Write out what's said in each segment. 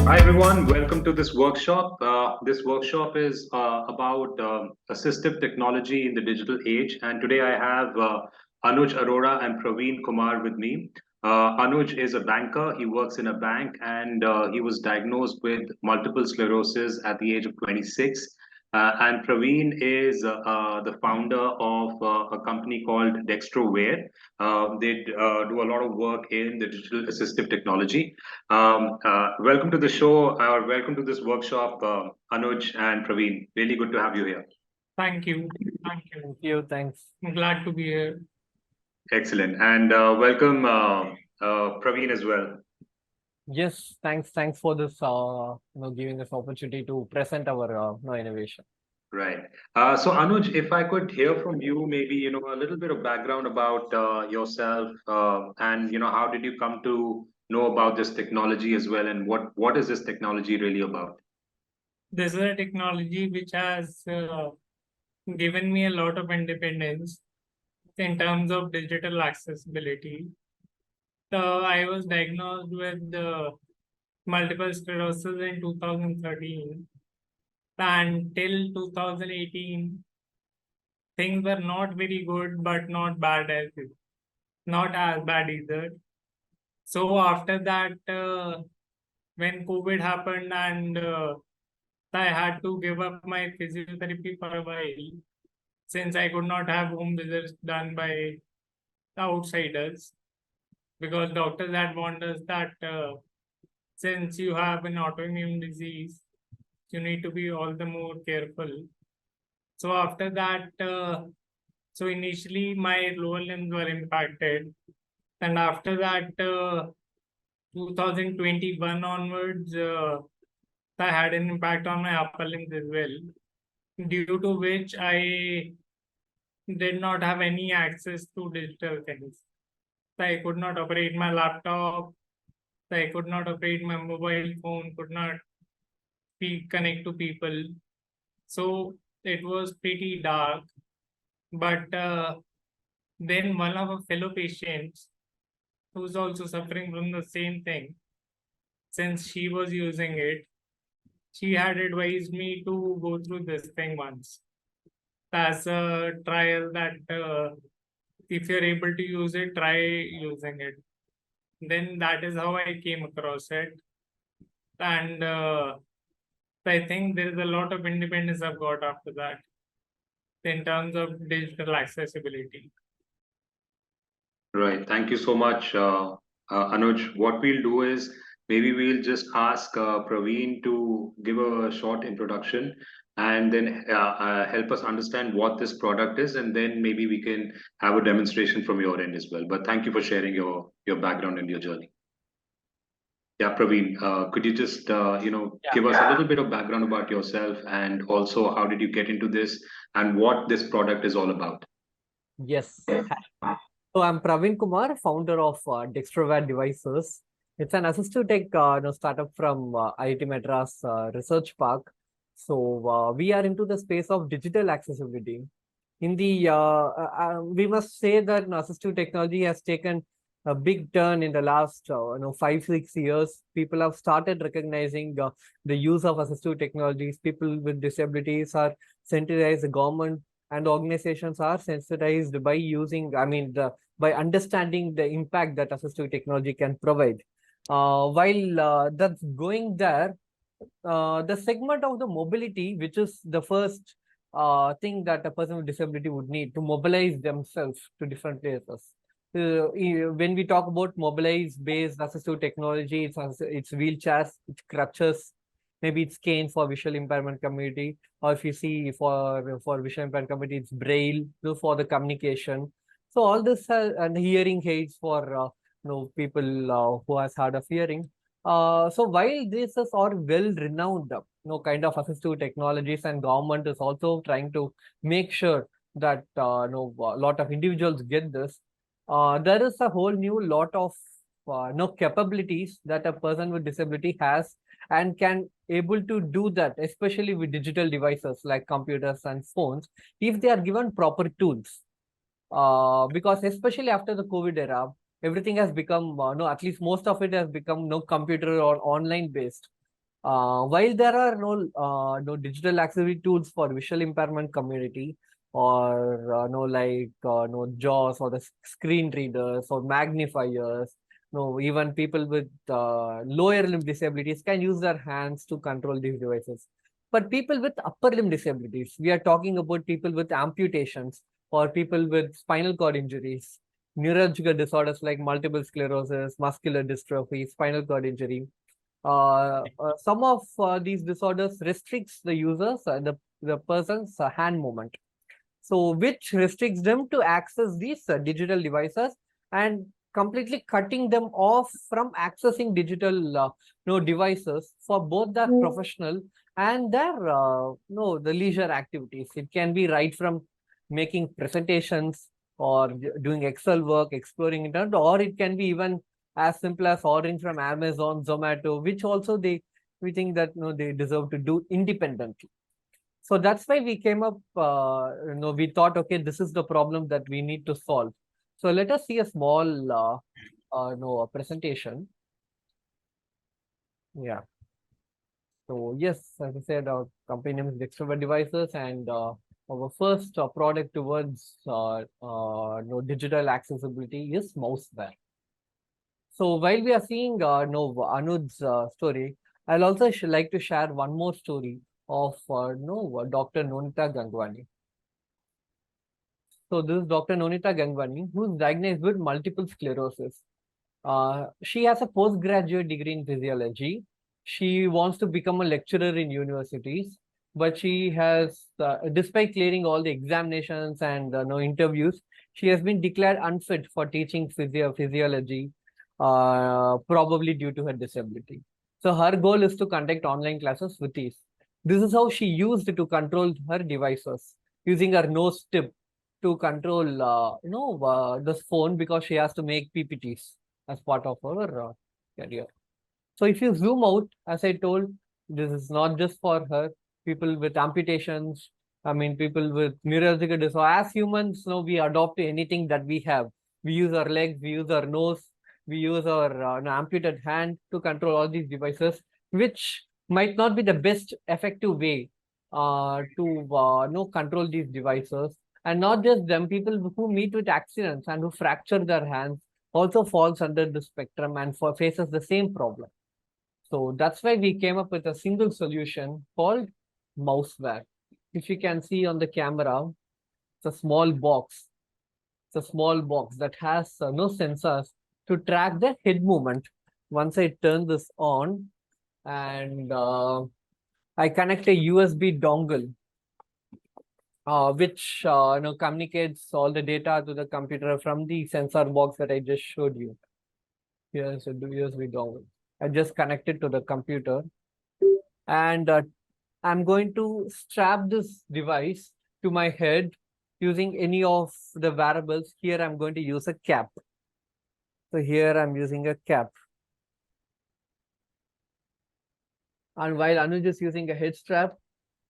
Hi everyone, welcome to this workshop. This workshop is about assistive technology in the digital age, and today I have Anuj Arora and Praveen Kumar with me. Anuj is a banker. He works in a bank, and he was diagnosed with multiple sclerosis at the age of 26. And Praveen is the founder of a company called DextroWare. They do a lot of work in the digital assistive technology. Welcome to the show, or welcome to this workshop, Anuj and Praveen. Really good to have you here. Thank you. Thank you. Thank you. Thanks. I'm glad to be here. Excellent. And welcome, Praveen, as well. Yes, thanks for this giving us opportunity to present our innovation. Right. So, Anuj, if I could hear from you, maybe, a little bit of background about yourself and, how did you come to know about this technology as well? And what is this technology really about? This is a technology which has given me a lot of independence in terms of digital accessibility. So I was diagnosed with multiple sclerosis in 2013, and till 2018, things were not very good, but not as bad either. So after that, when COVID happened and I had to give up my physiotherapy for a while since I could not have home visits done by outsiders because doctors had warned us that since you have an autoimmune disease, you need to be all the more careful. So after that, so initially my lower limbs were impacted, and after that, 2021 onwards, I had an impact on my upper limbs as well, due to which I did not have any access to digital things. I could not operate my laptop, I could not operate my mobile phone, could not connect to people. So it was pretty dark. But then one of our fellow patients, who's also suffering from the same thing, since she was using it, she had advised me to go through this thing once as a trial that if you're able to use it, try using it. Then that is how I came across it. And I think there is a lot of independence I've got after that in terms of digital accessibility. Right. Thank you so much, Anuj. What we'll do is maybe we'll just ask Praveen to give a short introduction and then help us understand what this product is, and then maybe we can have a demonstration from your end as well. But thank you for sharing your background and your journey. Yeah, Praveen, could you just give us a little bit of background about yourself and also how did you get into this and what this product is all about? Yes. So I'm Praveen Kumar, founder of Dextrovate Devices. It's an assistive tech startup from IIT Madras Research Park. So we are into the space of digital accessibility. In the we must say that assistive technology has taken a big turn in the last 5-6 years. People have started recognizing the use of assistive technologies. People with disabilities are sensitized. The government and organizations are sensitized by using, by understanding the impact that assistive technology can provide. While that's going there, the segment of the mobility, which is the first thing that a person with disability would need to mobilize themselves to different places. When we talk about mobilize-based assistive technology, it's wheelchairs, it's crutches, maybe it's cane for visual impairment community, or if you see for visual impairment community, it's braille for the communication. So all this and hearing aids for people who has hard of hearing. So while this is all well renowned, kind of assistive technologies, and government is also trying to make sure that a lot of individuals get this. There is a whole new lot of capabilities that a person with disability has and can able to do that, especially with digital devices like computers and phones, if they are given proper tools. Because especially after the COVID era, everything has become no, at least most of it has become no computer or online based. While there are no digital accessibility tools for visual impairment community, or no JAWS or the screen readers or magnifiers, no, even people with lower limb disabilities can use their hands to control these devices. But people with upper limb disabilities, we are talking about people with amputations or people with spinal cord injuries, neurological disorders like multiple sclerosis, muscular dystrophy, spinal cord injury. Some of these disorders restricts the users, the person's hand movement. So which restricts them to access these digital devices and completely cutting them off from accessing digital devices for both their professional and their the leisure activities. It can be right from making presentations or doing Excel work, exploring internet, or it can be even as simple as ordering from Amazon, Zomato, which also we think that they deserve to do independently. So that's why we came up, we thought, okay, this is the problem that we need to solve. So let us see a small a presentation. Yeah. So yes, as I said, our company name is Dextrover Devices, and our first product towards digital accessibility is mouseware. So while we are seeing Anuj's story, I'll also like to share one more story of Dr. Nonita Gangwani. So this is Dr. Nonita Gangwani, who is diagnosed with multiple sclerosis. She has a postgraduate degree in physiology. She wants to become a lecturer in universities, but she has, despite clearing all the examinations and no interviews, she has been declared unfit for teaching physiology, probably due to her disability. So her goal is to conduct online classes with ease. This is how she used to control her devices, using her nose tip to control, this phone, because she has to make PPTs as part of her career. So if you zoom out, as I told, this is not just for her. People with amputations, I mean, people with neurological disorder. As humans, we adopt to anything that we have. We use our legs, we use our nose, we use our amputated hand to control all these devices, which might not be the best effective way to control these devices. And not just them, people who meet with accidents and who fracture their hands also falls under the spectrum and faces the same problem. So that's why we came up with a single solution called mouseware. If you can see on the camera, it's a small box. It's a small box that has no sensors to track the head movement. Once I turn this on, and I connect a USB dongle, which communicates all the data to the computer from the sensor box that I just showed you. Here's a USB dongle. I just connected to the computer, and I'm going to strap this device to my head using any of the variables. Here I'm going to use a cap. So here I'm using a cap. And while Anuj is using a head strap,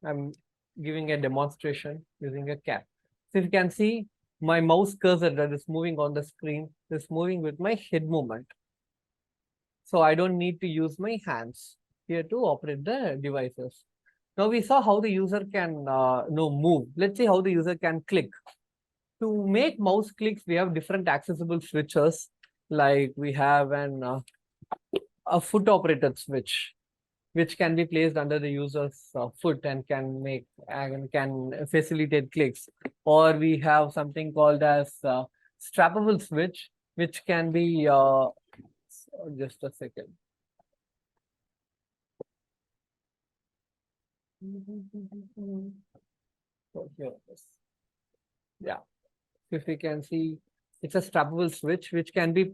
I'm giving a demonstration using a cap. So you can see my mouse cursor that is moving on the screen is moving with my head movement. So I don't need to use my hands here to operate the devices. Now we saw how the user can move. Let's see how the user can click. To make mouse clicks, we have different accessible switches. Like we have a foot operated switch, which can be placed under the user's foot and can facilitate clicks. Or we have something called as strappable switch, which can be just a second. So here it is. Yeah, if you can see, it's a strappable switch which can be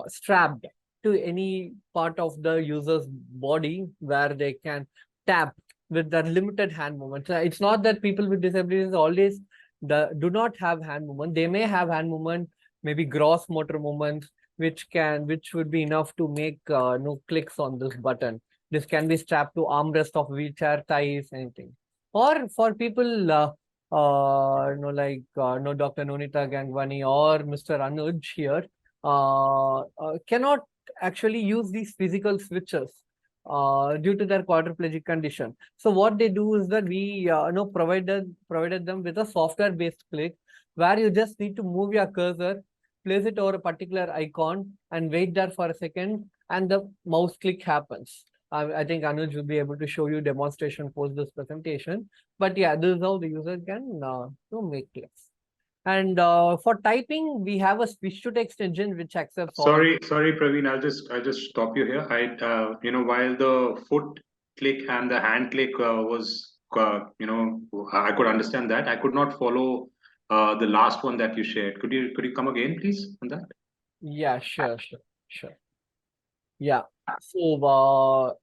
strapped to any part of the user's body where they can tap with their limited hand movement. It's not that people with disabilities always do not have hand movement. They may have hand movement, maybe gross motor movements, which would be enough to make no clicks on this button. This can be strapped to armrest of wheelchair, ties, anything. Or for people Dr. Nonita Gangwani or Mr. Anuj here cannot actually use these physical switches. due to their quadriplegic condition. So what they do is that we provided them with a software based click where you just need to move your cursor, place it over a particular icon and wait there for a second and the mouse click happens. I think Anuj will be able to show you demonstration post this presentation. But yeah, this is how the user can make clicks. And for typing, we have a speech to text engine which accepts all. Sorry, Praveen. I'll just stop you here. While the foot click and the hand click I could understand that. I could not follow the last one that you shared. Could you come again, please, on that? Yeah, sure. Yeah. So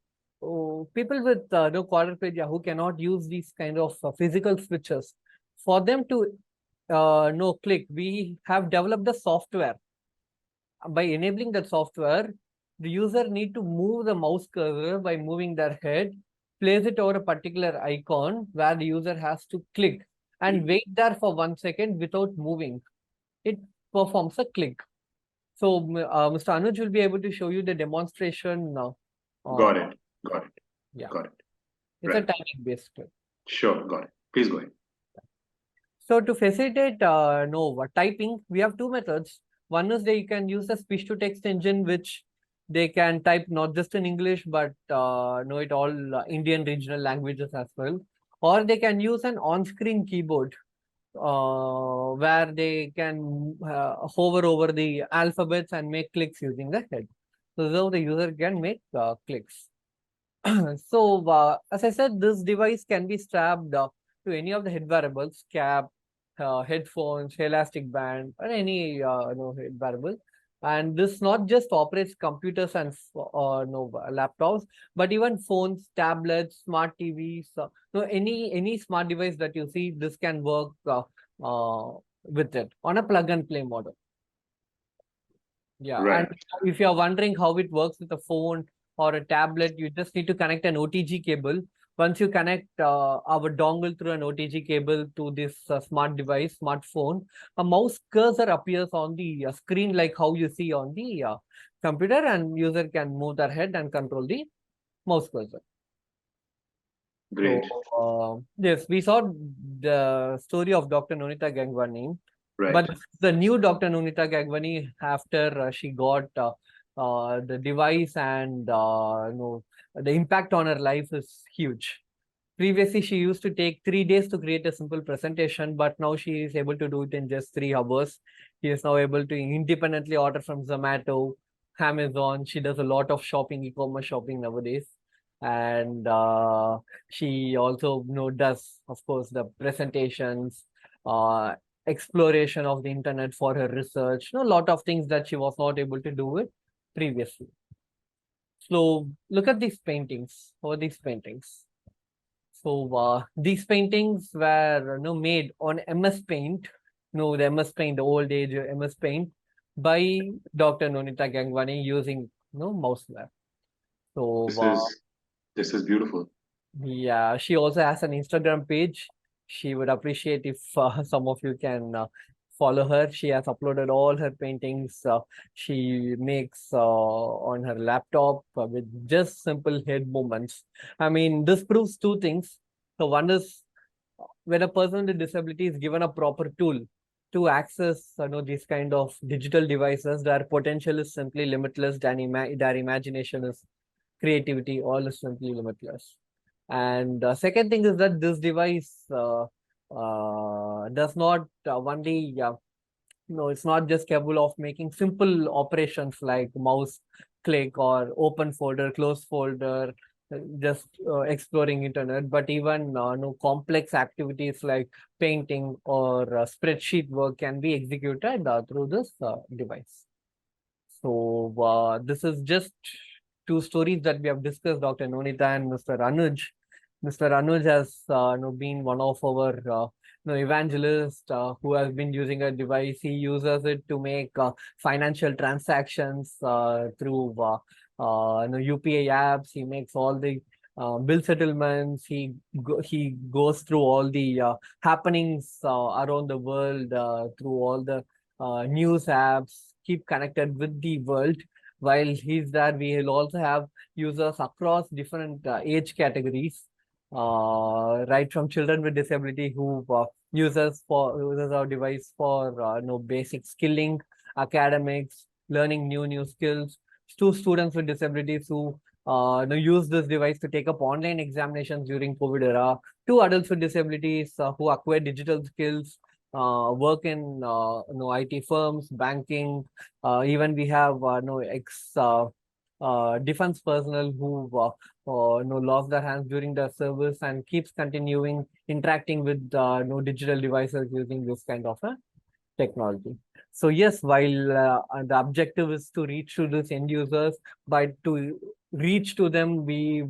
people with no quadriplegia who cannot use these kind of physical switches, for them to no click, we have developed the software. By enabling that software, the user need to move the mouse cursor by moving their head, place it over a particular icon where the user has to click and wait there for 1 second without moving. It performs a click. So Mr. Anuj will be able to show you the demonstration now. Got it. Got it. Yeah. Got it. It's Right. a typing based click. Sure. Got it. Please go ahead. So to facilitate typing, we have two methods. One is they can use a speech to text engine, which they can type not just in English, but know it all Indian regional languages as well. Or they can use an on-screen keyboard where they can hover over the alphabets and make clicks using the head. So the user can make clicks. So as I said, this device can be strapped to any of the head wearables, cap, headphones, elastic band, or any head wearable. And this not just operates computers and laptops, but even phones, tablets, smart TVs, any smart device that you see, this can work with it on a plug and play model. Yeah, Right. and if you're wondering how it works with a phone or a tablet, you just need to connect an OTG cable. Once you connect our dongle through an OTG cable to this smart device, smartphone, a mouse cursor appears on the screen like how you see on the computer, and user can move their head and control the mouse cursor. Great. So, yes, we saw the story of Dr. Nonita Gangwani. Right. But the new Dr. Nonita Gangwani, after she got the device and the impact on her life is huge. Previously, she used to take 3 days to create a simple presentation, but now she is able to do it in just 3 hours. She is now able to independently order from Zomato, Amazon. She does a lot of shopping, e-commerce shopping nowadays. And she also does, of course, the presentations, exploration of the internet for her research, a lot of things that she was not able to do it previously. So look at these paintings, or these paintings. So these paintings were made on MS Paint, the MS Paint, the old age MS Paint, by Dr. Nonita Gangwani using mouseware. So This is beautiful. yeah, she also has an Instagram page. She would appreciate if some of you can follow her. She has uploaded all her paintings. She makes on her laptop with just simple head movements. I mean, this proves two things. So one is when a person with disability is given a proper tool to access these kind of digital devices, their potential is simply limitless. Their imagination is creativity, all is simply limitless. And the second thing is that this device does not only it's not just capable of making simple operations like mouse click or open folder, close folder, just exploring internet, but even complex activities like painting or spreadsheet work can be executed through this device. So this is just two stories that we have discussed, Dr. Nonita and Mr. Anuj. Mr. Anuj has been one of our evangelists who has been using a device. He uses it to make financial transactions through UPI apps. He makes all the bill settlements. He goes through all the happenings around the world through all the news apps, keep connected with the world. while he's there, we will also have users across different age categories, right from children with disability who uses our device for basic skilling, academics, learning new skills, to students with disabilities who use this device to take up online examinations during COVID era, to adults with disabilities who acquire digital skills, work in IT firms, banking. Even we have ex defense personnel who lost their hands during their service and keeps continuing interacting with digital devices using this kind of technology. So yes, while the objective is to reach to these end users, but to reach to them, we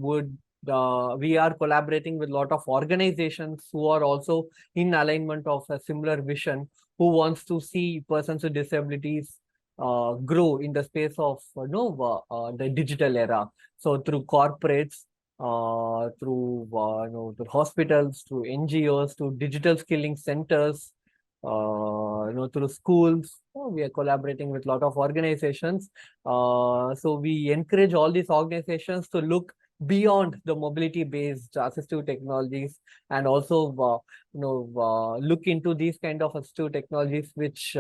are collaborating with a lot of organizations who are also in alignment of a similar vision, who wants to see persons with disabilities grow in the space of the digital era. So through corporates, through hospitals, through NGOs, to digital skilling centers, through schools. We are collaborating with a lot of organizations. So we encourage all these organizations to look beyond the mobility-based assistive technologies, and also look into these kind of assistive technologies, which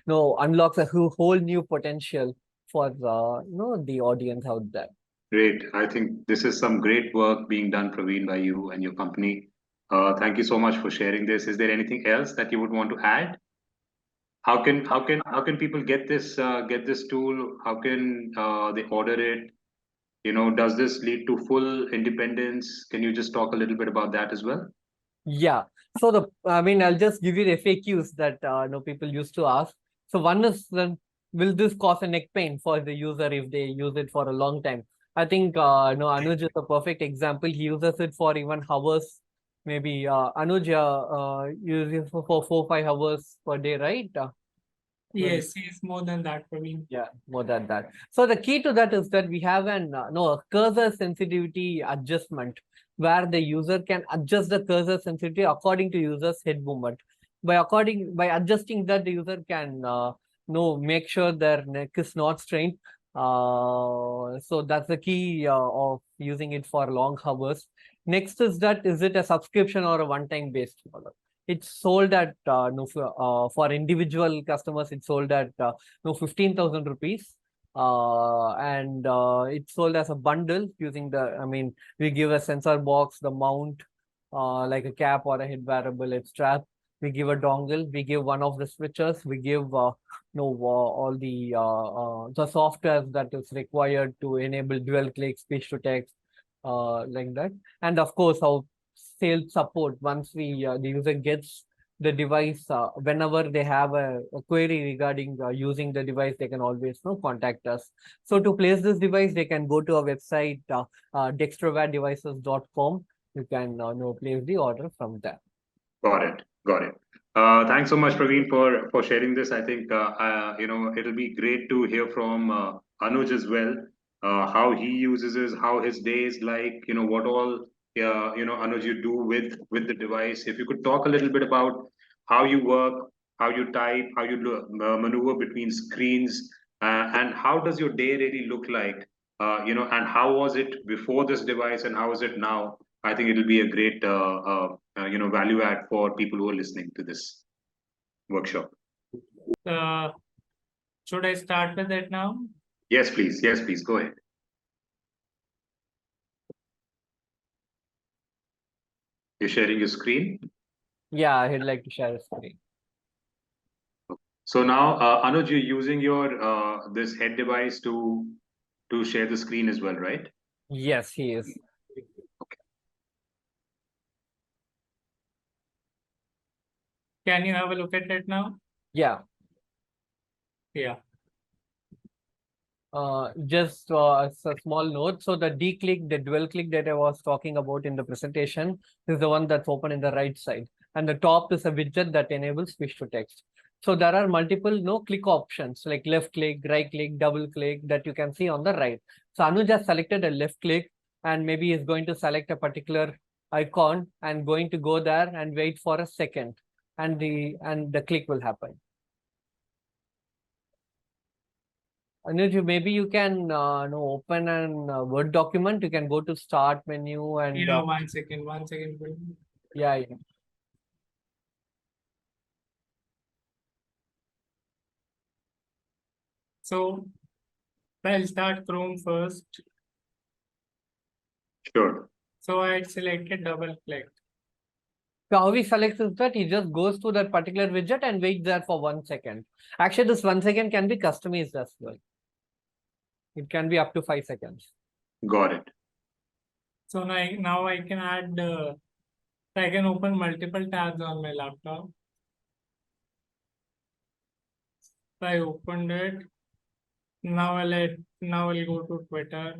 unlocks a whole new potential for the audience out there. Great. I think this is some great work being done, Praveen, by you and your company. Thank you so much for sharing this. Is there anything else that you would want to add? How can people get this tool? How can they order it? Does this lead to full independence? Can you just talk a little bit about that as well? Yeah. So I'll just give you the FAQs that people used to ask. So one is, will this cause a neck pain for the user if they use it for a long time? I think Anuj is a perfect example. He uses it for even hours. Maybe Anuj uses it for 4 5 hours per day, right? Yes, yes, more than that, Praveen. Yeah, more than that. So the key to that is that we have a cursor sensitivity adjustment, where the user can adjust the cursor sensitivity according to user's head movement. By adjusting that, the user can make sure their neck is not strained. So that's the key of using it for long hours. Next is that, is it a subscription or a one-time based model? It's sold at for individual customers. It's sold at 15,000 rupees, and it's sold as a bundle using we give a sensor box, the mount, like a cap or a head wearable, it's strap. We give a dongle, we give one of the switches, we give all the software that is required to enable dual click, speech to text, like that. And of course, our sales support, once the user gets the device, whenever they have a query regarding using the device, they can always contact us. So to place this device, they can go to our website, dextrovadevices.com. You can place the order from there. Got it. Got it. Thanks so much, Praveen, for sharing this. I think it'll be great to hear from Anuj as well, how he uses this, how his day is like. What all Anuj, you do with the device. If you could talk a little bit about how you work, how you type, how you maneuver between screens, and how does your day really look like? And how was it before this device, and how is it now? I think it'll be a great value add for people who are listening to this workshop. Uh, should I start with it now? Yes, please. Yes, please. Go ahead. You're sharing your screen. Yeah, I'd like to share a screen. So now, Anuj, you're using your this head device to share the screen as well, right? Yes, he is. Can you have a look at it now? Yeah. Yeah. Just a small note. So the D-click, the dual click that I was talking about in the presentation is the one that's open in the right side. And the top is a widget that enables speech to text. So there are multiple click options like left click, right click, double click that you can see on the right. So Anuj has selected a left click, and maybe is going to select a particular icon and going to go there and wait for a second, and the click will happen. Anuj, maybe you can open an Word document. You can go to Start menu and Yeah, 1 second, 1 second. yeah, yeah. So I'll start Chrome first. Sure. So I selected double click. So how he selects is that he just goes to that particular widget and waits there for 1 second. Actually, this 1 second can be customized as well. It can be up to 5 seconds. Got it. So now I can add, I can open multiple tabs on my laptop. So I opened it. Now I'll go to Twitter.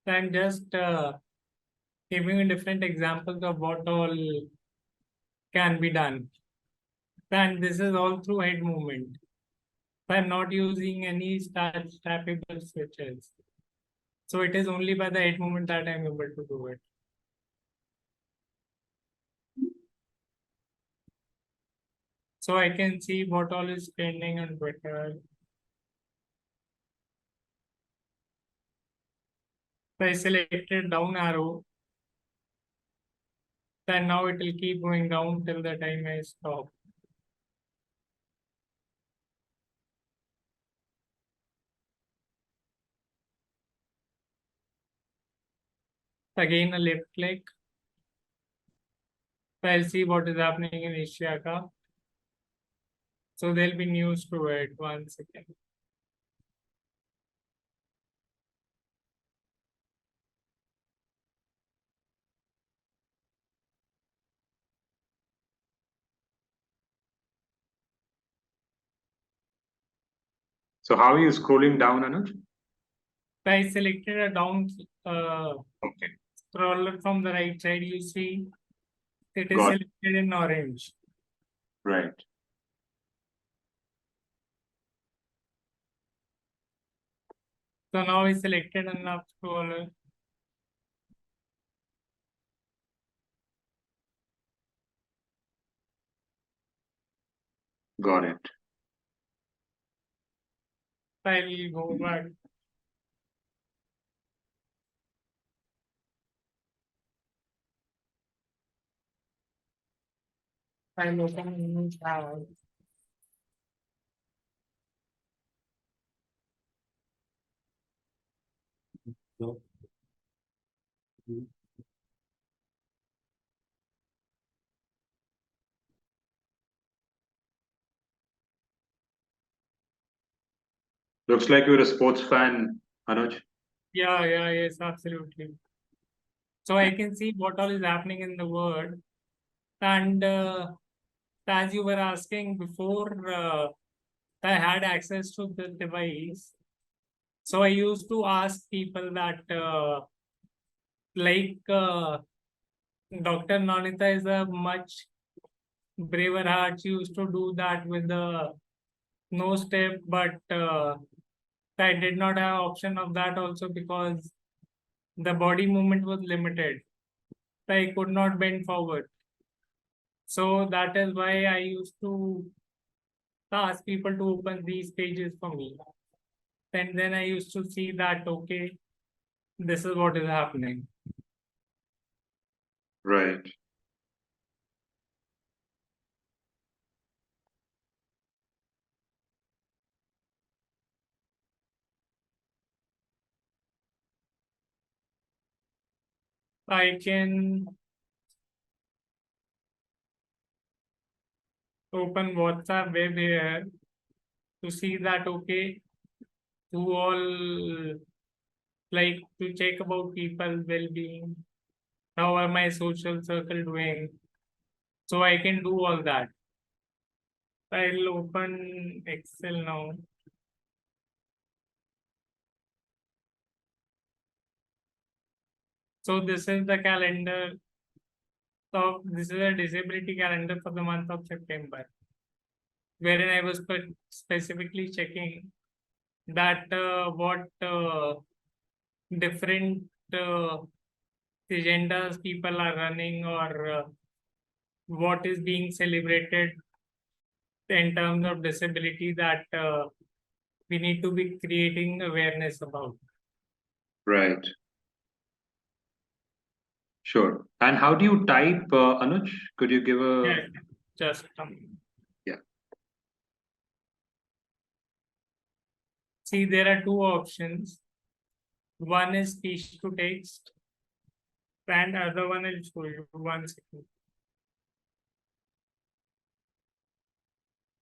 So I'm just giving you different examples of what all can be done. And this is all through head movement. So I'm not using any tappable switches. So it is only by the head movement that I'm able to do it. So I can see what all is trending on Twitter. So I selected down arrow. Then now it will keep going down till the time I stop. Again a left click. So I'll see what is happening in Asia. So there'll be news to it. 1 second. So how are you scrolling down, Anuj? So I selected a down Okay. scroller from the right side. You see it is Got it. selected in orange. Right. So now I selected enough scroller. Got it. I'll go back. I'll open a new tab. Looks like you're a sports fan, Anuj. Yeah, yes, absolutely. So I can see what all is happening in the world. And as you were asking before, I had access to the device. So I used to ask people that, like, Dr. Nonita is a much braver heart. She used to do that with the no step, but I did not have option of that also because the body movement was limited. I could not bend forward. So that is why I used to ask people to open these pages for me. And then I used to see that, okay, this is what is happening. Right. I can open WhatsApp web here to see that, okay, who all, like, to check about people's well-being, how are my social circle doing. So I can do all that. I'll open Excel now. So this is the calendar. So this is a disability calendar for the month of September, wherein I was specifically checking that what different agendas people are running, or what is being celebrated in terms of disability that we need to be creating awareness about. Right. Sure. And how do you type, Anuj? Could you give a... Yeah, just Yeah. see, there are two options. One is speech to text, and other one I'll show you. 1 second.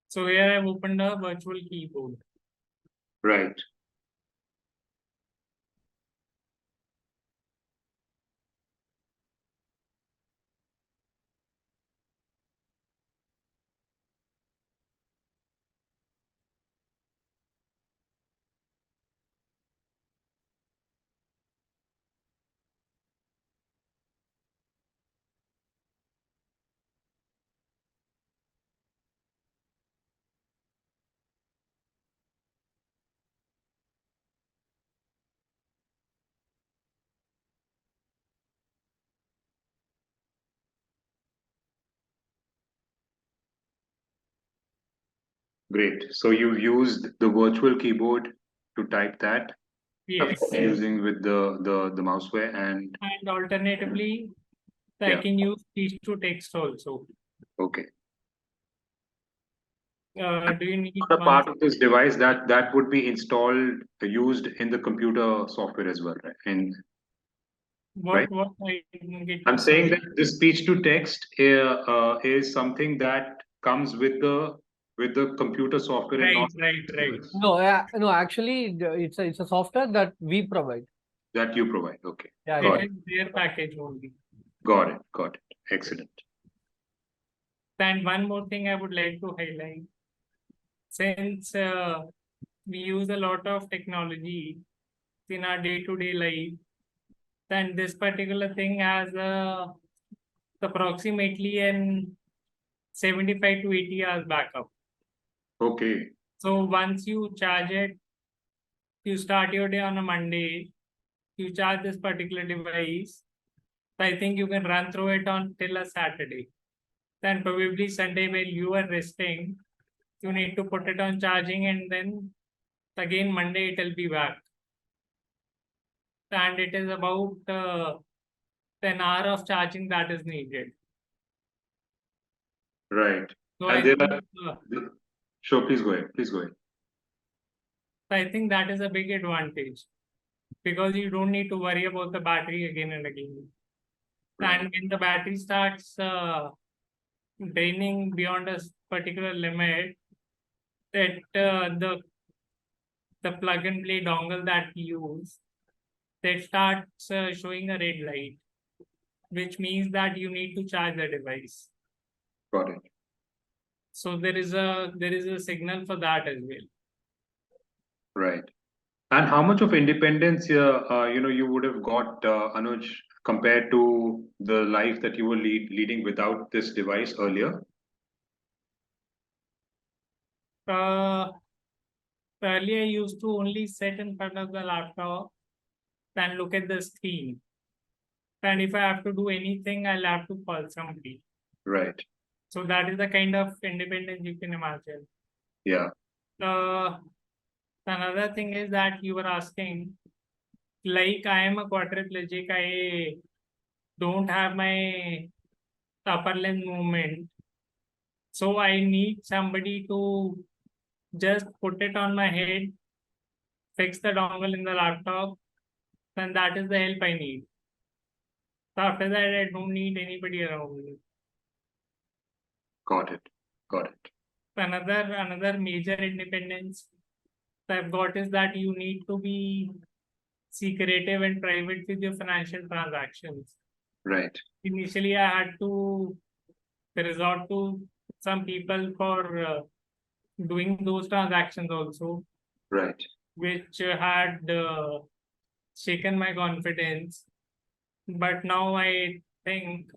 So here I've opened a virtual keyboard. Right. Great. So you've used the virtual keyboard to type that, Yes. using with the mouseware, and And alternatively, I yeah. can use speech to text also. Okay. Do you need The one? part of this device that would be installed, used in the computer software as well, right? And right? What I didn't get I'm you. saying that the speech to text is something that comes with the computer software and not Right. No, actually, it's a software that we provide. that you provide. Okay. Yeah, Got It it. is their package only. Got it. Got it. Excellent. And one more thing I would like to highlight, since we use a lot of technology in our day-to-day life, then this particular thing has approximately an 75 to 80 hours backup. Okay. So once you charge it, you start your day on a Monday, you charge this particular device, I think you can run through it on till a Saturday. Then probably Sunday while you are resting, you need to put it on charging, and then again Monday it will be back. And it is about 10 hour of charging that is needed. Right. So And I there think, are, sure, please go ahead. Please go ahead. I think that is a big advantage, because you don't need to worry about the battery again and again. Right. And when the battery starts draining beyond a particular limit, that the plug and play dongle that we use, that starts showing a red light, which means that you need to charge the device. Got it. So there is a signal for that as well. Right. And how much of independence, you would have got, Anuj, compared to the life that you were leading without this device earlier? Earlier, I used to only sit in front of the laptop and look at the screen. And if I have to do anything, I'll have to call somebody. Right. So that is the kind of independence you can imagine. Yeah. Another thing is that you were asking, like I am a quadriplegic, I don't have my upper limb movement. So I need somebody to just put it on my head, fix the dongle in the laptop, and that is the help I need. So after that, I don't need anybody around me. Got it. Got it. Another major independence I've got is that you need to be secretive and private with your financial transactions. Right. Initially, I had to resort to some people for doing those transactions also, Right. which had shaken my confidence. But now I think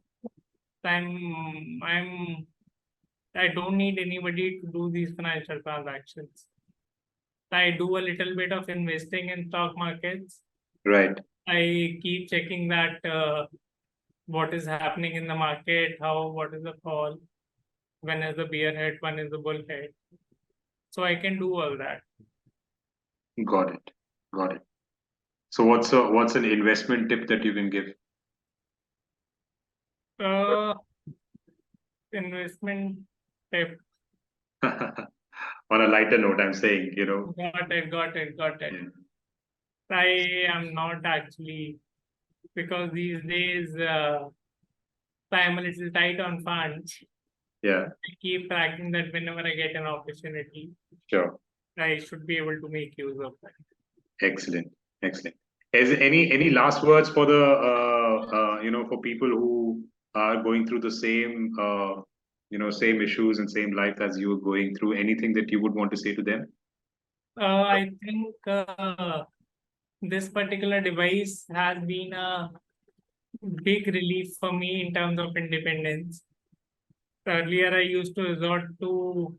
I don't need anybody to do these financial transactions. I do a little bit of investing in stock markets. Right. I keep checking that what is happening in the market, what is the call, when is the bear head, when is the bull head. So I can do all that. Got it. Got it. So what's an investment tip that you can give? Investment tip. On a lighter note, I'm saying, you know. Got it. Yeah. I am not actually, because these days I'm a little tight on funds. Yeah, I keep tracking that whenever I get an opportunity, sure. I should be able to make use of that. Excellent. Excellent. Is any last words for the for people who are going through the same same issues and same life as you are going through? Anything that you would want to say to them? I think this particular device has been a big relief for me in terms of independence. Earlier, I used to resort to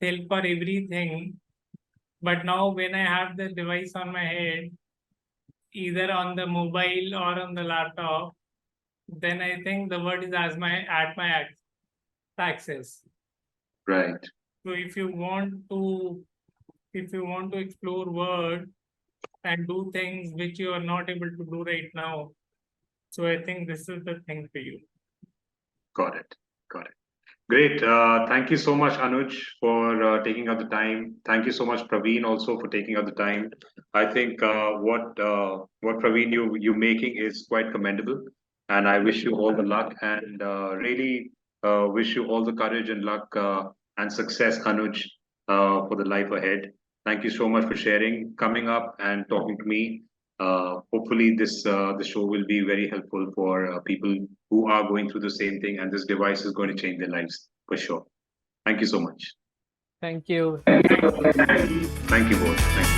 help for everything, but now when I have the device on my head, either on the mobile or on the laptop, then I think the word is as my at my access. Right. So if you want to explore word and do things which you are not able to do right now, so I think this is the thing for you. Got it. Got it. Great. Thank you so much, Anuj, for taking out the time. Thank you so much, Praveen, also for taking out the time. I think what Praveen you making is quite commendable, and I wish you all the luck and really wish you all the courage and luck and success, Anuj, for the life ahead. Thank you so much for sharing, coming up and talking to me. Hopefully, this show will be very helpful for people who are going through the same thing, and this device is going to change their lives for sure. Thank you so much. Thank you. Thank you both. Thank you.